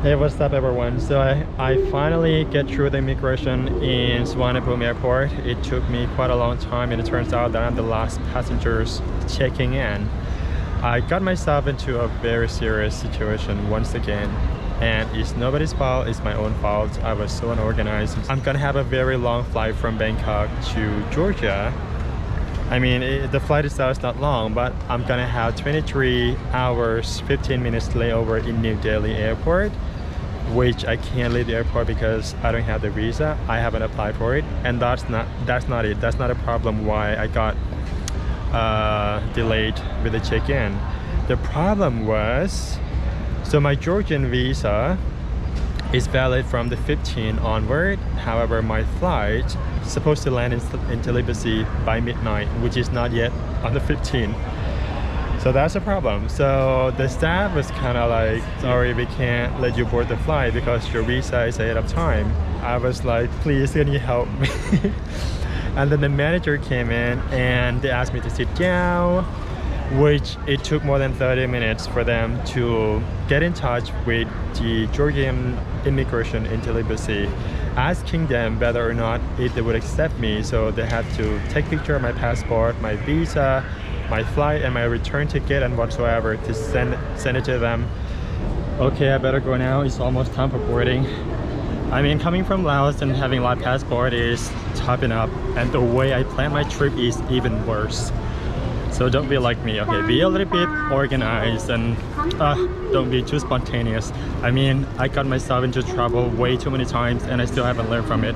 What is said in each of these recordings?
Hey, what's up everyone? So I finally get through the immigration in Suvarnabhumi airport. It took me quite a long time and it turns out that I'm the last passengers checking in. I got myself into a very serious situation once again, and it's nobody's fault, it's my own fault. I was so unorganized. I'm gonna have a very long flight from Bangkok to Georgia. I mean, the flight itself is not long, but I'm gonna have 23 hours 15 minutes layover in New Delhi airport, which I can't leave the airport because I don't have the visa. I haven't applied for it, and that's not it. That's not a problem why I got delayed with the check-in. The problem was, so my Georgian visa is valid from the 15th onward. However, my flight is supposed to land in Tbilisi by midnight, which is not yet on the 15th. So that's a problem. So the staff was kind of like, sorry, we can't let you board the flight because your visa is ahead of time. I was like, please, can you help me? And then the manager came in and they asked me to sit down, which it took more than 30 minutes for them to get in touch with the Georgian immigration in Tbilisi, asking them whether or not if they would accept me. So they had to take a picture of my passport, my visa, my flight, and my return ticket and whatsoever to send it to them. Okay, I better go now. It's almost time for boarding. I mean, coming from Laos and having live passport is tough enough, and the way I plan my trip is even worse. So don't be like me, okay? Be a little bit organized and don't be too spontaneous. I mean, I got myself into trouble way too many times and I still haven't learned from it.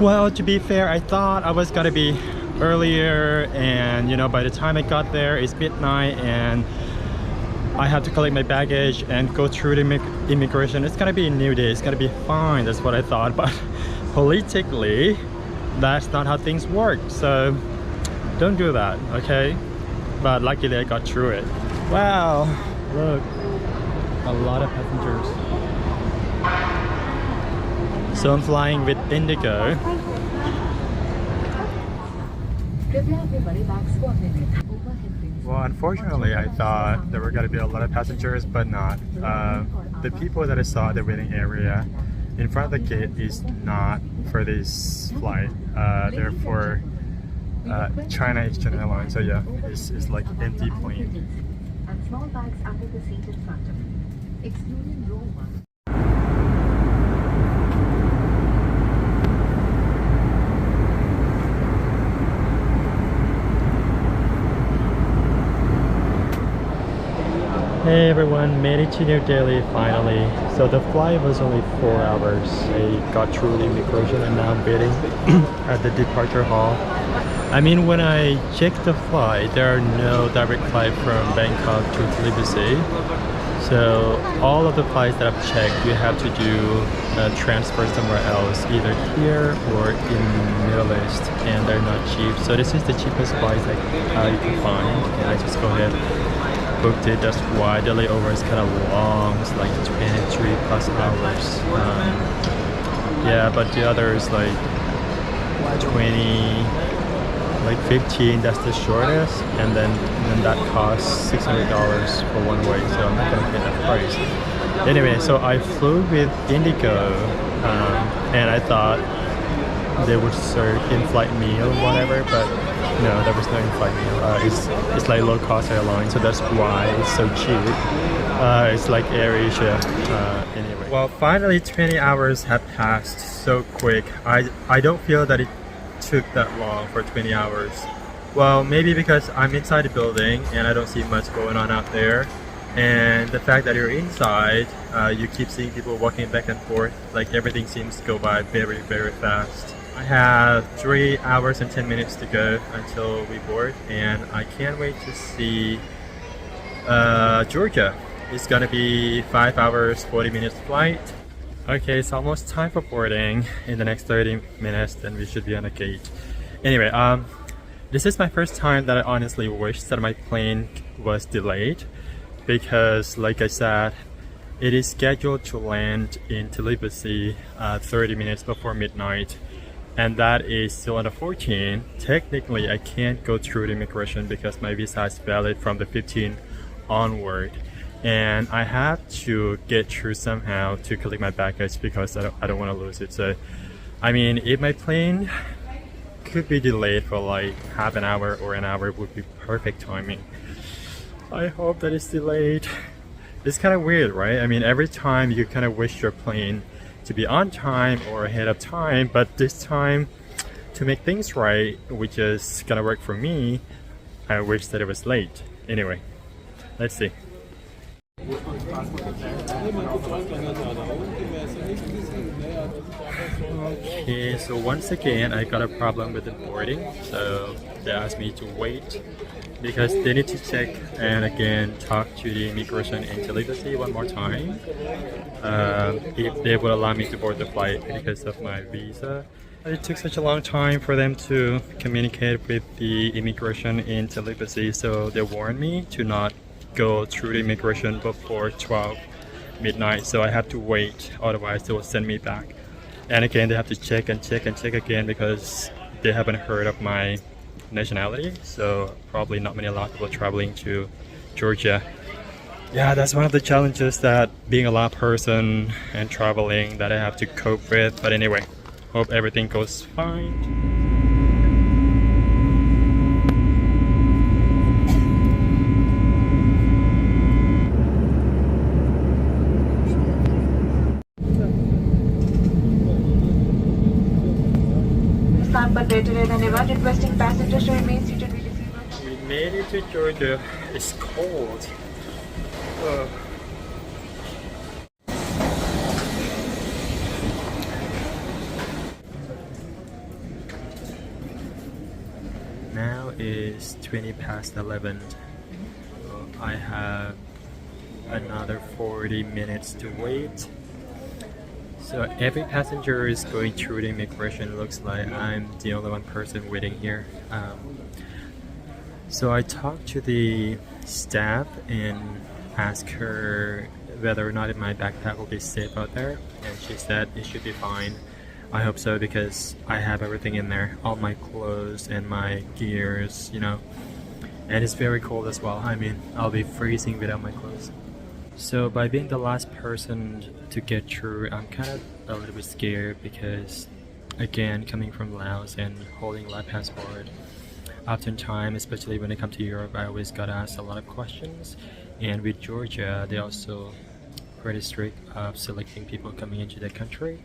Well, to be fair, I thought I was gonna be earlier, and you know, by the time I got there it's midnight and I have to collect my baggage and go through the immigration. It's gonna be a new day, it's gonna be fine. That's what I thought, but politically that's not how things work, so don't do that, okay? But luckily I got through it. Wow, look, a lot of passengers. So I'm flying with Indigo. Well, unfortunately, I thought there were going to be a lot of passengers, but not. The people that I saw at the waiting area in front of the gate is not for this flight. They're for China Eastern Airlines. So yeah, it's like empty plane. And small bags under the seat in front of me, excluding row 1. Hey everyone, made it to New Delhi finally. So the flight was only 4 hours. I got through the immigration and now I'm waiting at the departure hall. I mean, when I checked the flight, there are no direct flight from Bangkok to Tbilisi. So all of the flights that I've checked, you have to do a transfer somewhere else, either here or in Middle East, and they're not cheap. So this is the cheapest flight that you can find, and I just go ahead booked it. That's why the layover is kind of long. It's like 23 plus hours. Yeah, but the other is like 20, like 15. That's the shortest, and then that costs $600 for one way. So I'm not gonna pay that price. Anyway, so I flew with Indigo, and I thought they would serve in-flight meal or whatever, but no, there was no in-flight meal. It's like low-cost airline, so that's why it's so cheap. It's like AirAsia. Anyway, well, finally 20 hours have passed so quick. I don't feel that it took that long for 20 hours. Well, maybe because I'm inside the building and I don't see much going on out there, and the fact that you're inside, you keep seeing people walking back and forth. Like everything seems to go by very, very fast. I have 3 hours and 10 minutes to go until we board, and I can't wait to see Georgia. It's gonna be 5 hours 40 minutes flight. Okay, it's almost time for boarding. In the next 30 minutes then we should be on the gate. Anyway, this is my first time that I honestly wish that my plane was delayed, because like I said, it is scheduled to land in Tbilisi 30 minutes before midnight, and that is still on the 14th. Technically I can't go through the immigration because my visa is valid from the 15th onward. and I have to get through somehow to collect my baggage because I don't want to lose it. So I mean, if my plane could be delayed for like half an hour or an hour, would be perfect timing. I hope that it's delayed. It's kind of weird, right? I mean, every time you kind of wish your plane to be on time or ahead of time, but this time, to make things right, which is gonna work for me, I wish that it was late. Anyway, let's see. Okay, so once again I got a problem with the boarding, so they asked me to wait because they need to check and again talk to the immigration and delivery one more time if they will allow me to board the flight because of my visa. It took such a long time for them to communicate with the immigration and delivery, so they warned me to not go through the immigration before 12 midnight, so I have to wait, otherwise they will send me back. And again, they have to check and check and check again because they haven't heard of my nationality, so probably not many a lot of people traveling to Georgia. Yeah, that's one of the challenges that being a Lao person and traveling that I have to cope with. But anyway, hope everything goes fine. Requesting passengers to remain seated. We made it to Georgia. It's cold. Now is 20 past 11. So I have another 40 minutes to wait. So every passenger is going through the immigration. Looks like I'm the only one person waiting here. So I talked to the staff and asked her whether or not my backpack will be safe out there, and she said it should be fine. I hope so because I have everything in there, all my clothes and my gears, you know. And it's very cold as well. I mean, I'll be freezing without my clothes. So by being the last person to get through, I'm kind of a little bit scared because, again, coming from Laos and holding Lao passport, oftentimes, especially when I come to Europe, I always got asked a lot of questions. And with Georgia, they also pretty strict of selecting people coming into the country.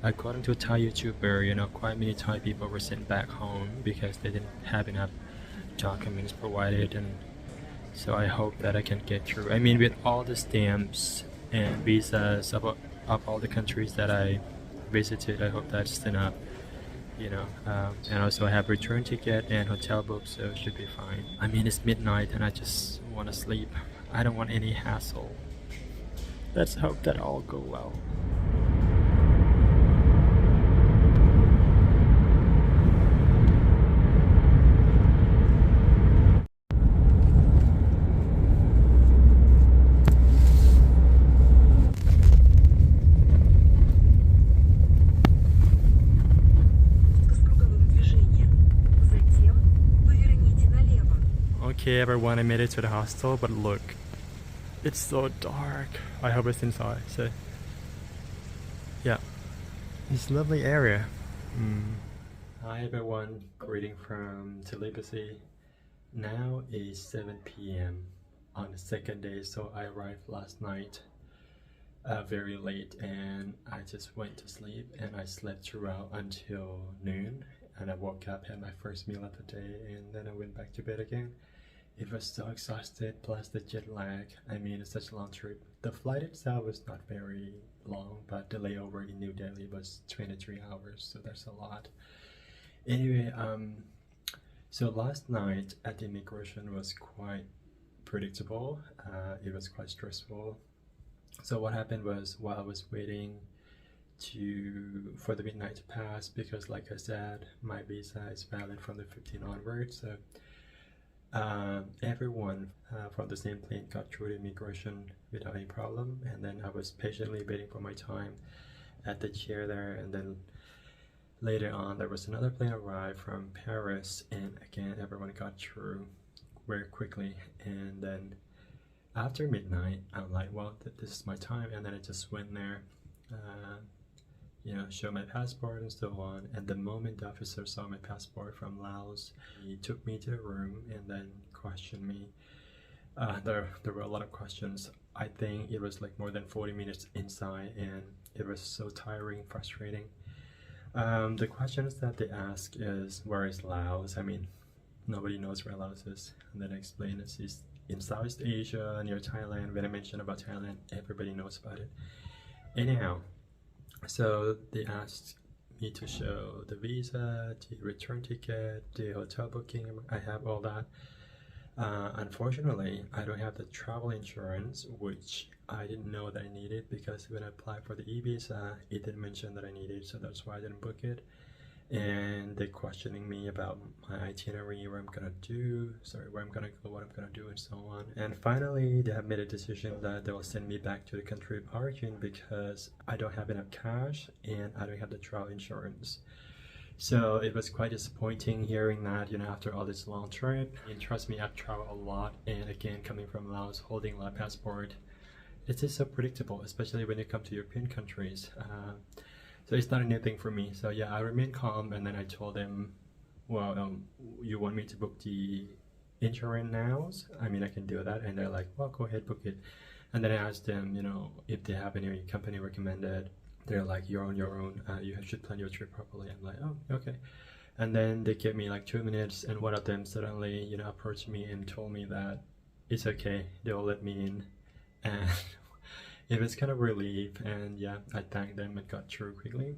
According to a Thai YouTuber, you know, quite many Thai people were sent back home because they didn't have enough documents provided, and so I hope that I can get through. I mean, with all the stamps and visas of all the countries that I visited, I hope that's enough, you know. And also I have return ticket and hotel book, so it should be fine. I mean, it's midnight and I just want to sleep. I don't want any hassle. Let's hope that all go well. Okay everyone, I made it to the hostel, but look, it's so dark. I hope it's inside, so yeah, it's a lovely area. Hi everyone, greeting from Tbilisi. Now is 7 p.m. on the second day, so I arrived last night very late and I just went to sleep and I slept throughout until noon, and I woke up, had my first meal of the day, and then I went back to bed again. It was so exhausted, plus the jet lag. I mean, it's such a long trip. The flight itself was not very long, but the layover in New Delhi was 23 hours, so that's a lot. Anyway, so last night at the immigration was quite predictable. It was quite stressful. So what happened was, while I was waiting for the midnight to pass, because like I said, my visa is valid from the 15th onwards, so everyone from the same plane got through the immigration without any problem, and then I was patiently waiting for my time at the chair there, and then later on there was another plane arrived from Paris, and again everyone got through very quickly, and then After midnight, I'm like, well, this is my time, and then I just went there, show my passport and so on. And the moment the officer saw my passport from Laos, he took me to a room and then questioned me. There were a lot of questions. I think it was like more than 40 minutes inside, and it was so tiring, frustrating. The questions that they ask is, where is Laos? I mean, nobody knows where Laos is. And then I explain it's in Southeast Asia, near Thailand. When I mention about Thailand, everybody knows about it. Anyhow, so they asked me to show the visa, the return ticket, the hotel booking. I have all that. Unfortunately, I don't have the travel insurance, which I didn't know that I needed, because when I applied for the e-visa, it didn't mention that I needed, so that's why I didn't book it. And they're questioning me about my itinerary, where I'm gonna go, what I'm gonna do, and so on. And finally, they have made a decision that they will send me back to the country of origin because I don't have enough cash and I don't have the travel insurance. So it was quite disappointing hearing that, after all this long trip. And trust me, I've traveled a lot, and again, coming from Laos, holding a Laos passport, it's just so predictable, especially when you come to European countries. So it's not a new thing for me. So yeah, I remained calm, and then I told them, well, you want me to book the insurance now? I mean, I can do that. And they're like, well, go ahead, book it. And then I asked them, if they have any company recommended. They're like, you're on your own, you should plan your trip properly. I'm like, oh, okay. And then they gave me like 2 minutes, and one of them suddenly, approached me and told me that it's okay, they'll let me in. And it was kind of relief, and yeah, I thanked them and got through quickly.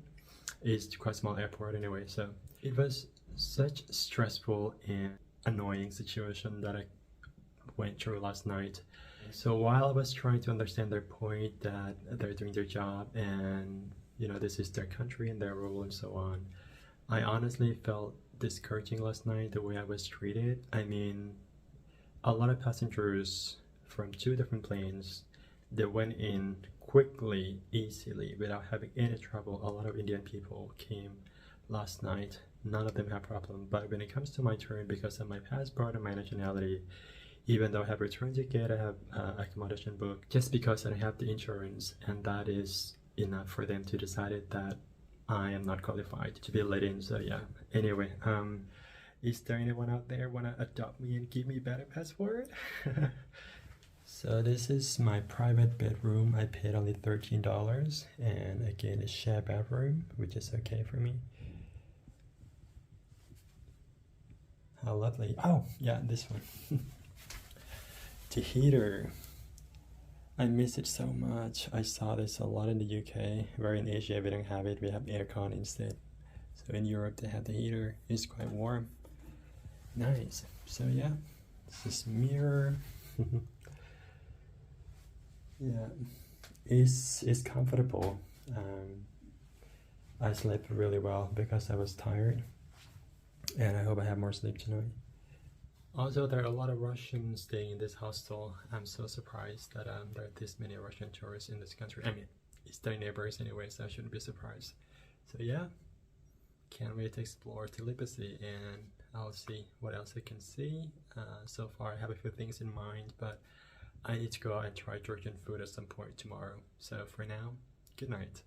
It's quite a small airport anyway, so it was such a stressful and annoying situation that I went through last night. So while I was trying to understand their point that they're doing their job and this is their country and their rule and so on, I honestly felt discouraging last night the way I was treated. I mean, a lot of passengers from 2 different planes, they went in quickly, easily, without having any trouble. A lot of Indian people came last night. None of them had problem. But when it comes to my turn, because of my passport and my nationality, even though I have return ticket, I have accommodation book, just because I don't have the insurance, and that is enough for them to decide that I am not qualified to be let in. So yeah, anyway, is there anyone out there wanna adopt me and give me a better passport? So this is my private bedroom. I paid only $13, and again, it's shared bathroom, which is okay for me. How lovely. Oh yeah, this one. The heater, I miss it so much. I saw this a lot in the UK, where in Asia we don't have it, we have aircon instead. So in Europe they have the heater, it's quite warm. Nice. So yeah, this is mirror. Yeah, it's comfortable. I slept really well because I was tired, and I hope I have more sleep tonight. Also, there are a lot of Russians staying in this hostel. I'm so surprised that there are this many Russian tourists in this country. I mean, it's their neighbors anyway, so I shouldn't be surprised. So yeah, can't wait to explore Telepathy, and I'll see what else I can see. So far, I have a few things in mind, but I need to go out and try Georgian food at some point tomorrow. So for now, good night.